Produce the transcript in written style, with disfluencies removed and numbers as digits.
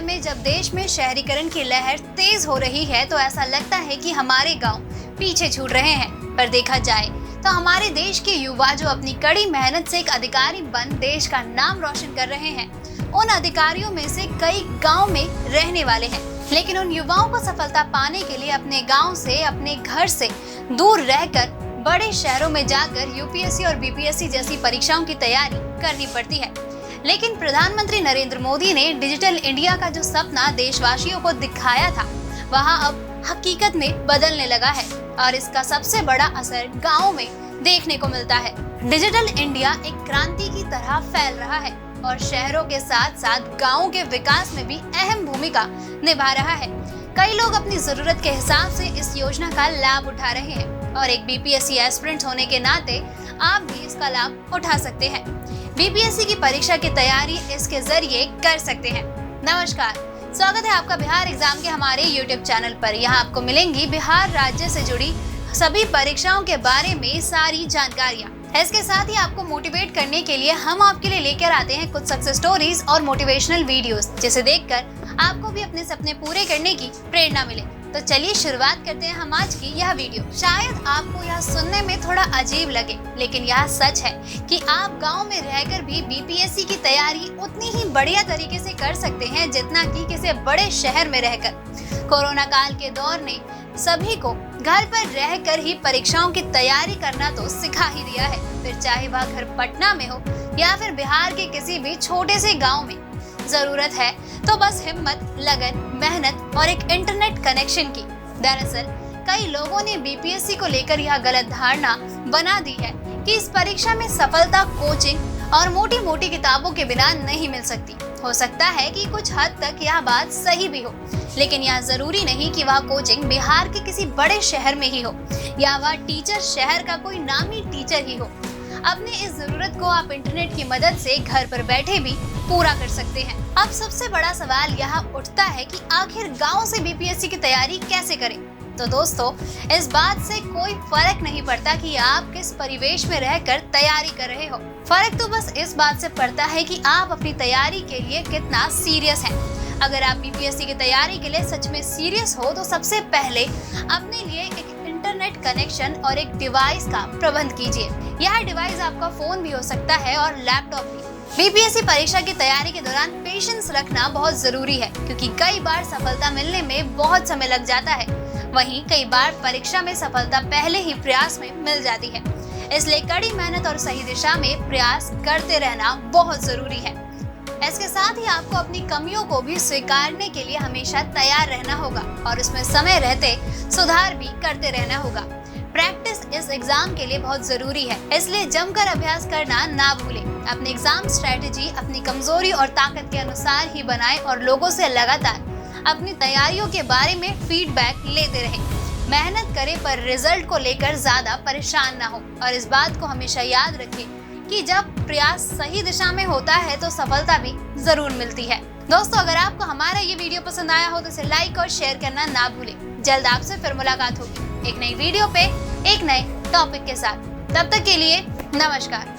समय में जब देश में शहरीकरण की लहर तेज हो रही है तो ऐसा लगता है कि हमारे गांव पीछे छूट रहे हैं। पर देखा जाए तो हमारे देश के युवा जो अपनी कड़ी मेहनत से एक अधिकारी बन देश का नाम रोशन कर रहे हैं, उन अधिकारियों में से कई गांव में रहने वाले हैं। लेकिन उन युवाओं को सफलता पाने के लिए अपने गांव से, अपने घर से दूर रहकर बड़े शहरों में जाकर यूपीएससी और बीपीएससी जैसी परीक्षाओं की तैयारी करनी पड़ती है। लेकिन प्रधानमंत्री नरेंद्र मोदी ने डिजिटल इंडिया का जो सपना देशवासियों को दिखाया था, वह अब हकीकत में बदलने लगा है और इसका सबसे बड़ा असर गाँव में देखने को मिलता है। डिजिटल इंडिया एक क्रांति की तरह फैल रहा है और शहरों के साथ साथ गाँव के विकास में भी अहम भूमिका निभा रहा है। कई लोग अपनी जरूरत के हिसाब से इस योजना का लाभ उठा रहे हैं और एक बीपीएससी एस्पिरेंट होने के नाते आप भी इसका लाभ उठा सकते हैं। बीपीएससी की परीक्षा की तैयारी इसके जरिए कर सकते हैं। नमस्कार, स्वागत है आपका बिहार एग्जाम के हमारे यूट्यूब चैनल पर। यहाँ आपको मिलेंगी बिहार राज्य से जुड़ी सभी परीक्षाओं के बारे में सारी जानकारियाँ। इसके साथ ही आपको मोटिवेट करने के लिए हम आपके लिए लेकर आते हैं कुछ सक्सेस स्टोरीज और मोटिवेशनल वीडियोस, जिसे देखकर आपको भी अपने सपने पूरे करने की प्रेरणा मिले। तो चलिए शुरुआत करते हैं हम आज की यह वीडियो। शायद आपको यह सुनने में थोड़ा अजीब लगे, लेकिन यह सच है कि आप गांव में रहकर भी बीपीएससी की तैयारी उतनी ही बढ़िया तरीके से कर सकते हैं जितना कि किसी बड़े शहर में रहकर। कोरोना काल के दौर ने सभी को घर पर रहकर ही परीक्षाओं की तैयारी करना तो सिखा ही दिया है, फिर चाहे वह घर पटना में हो या फिर बिहार के किसी भी छोटे से गाँव में। जरूरत है तो बस हिम्मत, लगन, मेहनत और एक इंटरनेट कनेक्शन की। दरअसल कई लोगों ने बीपीएससी को लेकर यह गलत धारणा बना दी है कि इस परीक्षा में सफलता कोचिंग और मोटी मोटी किताबों के बिना नहीं मिल सकती। हो सकता है कि कुछ हद तक यह बात सही भी हो, लेकिन यह जरूरी नहीं कि वह कोचिंग बिहार के किसी बड़े शहर में ही हो या वह टीचर शहर का कोई नामी टीचर ही हो। अपनी इस जरूरत को आप इंटरनेट की मदद से घर पर बैठे भी पूरा कर सकते हैं। अब सबसे बड़ा सवाल यहाँ उठता है कि आखिर गांव से बीपीएससी की तैयारी कैसे करें। तो दोस्तों, इस बात से कोई फर्क नहीं पड़ता कि आप किस परिवेश में रहकर तैयारी कर रहे हो। फर्क तो बस इस बात से पड़ता है कि आप अपनी तैयारी के लिए कितना सीरियस हैं। अगर आप बीपीएससी की तैयारी के लिए सच में सीरियस हो तो सबसे पहले अपने लिए एक इंटरनेट कनेक्शन और एक डिवाइस का प्रबंध कीजिए। यह डिवाइस आपका फोन भी हो सकता है और लैपटॉप भी। बीपीएससी परीक्षा की तैयारी के दौरान पेशेंस रखना बहुत जरूरी है, क्योंकि कई बार सफलता मिलने में बहुत समय लग जाता है। वहीं कई बार परीक्षा में सफलता पहले ही प्रयास में मिल जाती है। इसलिए कड़ी मेहनत और सही दिशा में प्रयास करते रहना बहुत जरूरी है। इसके साथ ही आपको अपनी कमियों को भी स्वीकारने के लिए हमेशा तैयार रहना होगा और उसमें समय रहते सुधार भी करते रहना होगा। प्रैक्टिस इस एग्जाम के लिए बहुत जरूरी है, इसलिए जमकर अभ्यास करना ना भूलें। अपनी एग्जाम स्ट्रेटेजी अपनी कमजोरी और ताकत के अनुसार ही बनाएं और लोगों से लगातार अपनी तैयारियों के बारे में फीडबैक लेते रहें। मेहनत करें पर रिजल्ट को लेकर ज्यादा परेशान ना हो और इस बात को हमेशा याद रखें कि जब प्रयास सही दिशा में होता है तो सफलता भी जरूर मिलती है। दोस्तों, अगर आपको हमारा ये वीडियो पसंद आया हो तो इसे लाइक और शेयर करना ना भूलें। जल्द आपसे फिर मुलाकात होगी एक नई वीडियो पे एक नए टॉपिक के साथ। तब तक के लिए नमस्कार।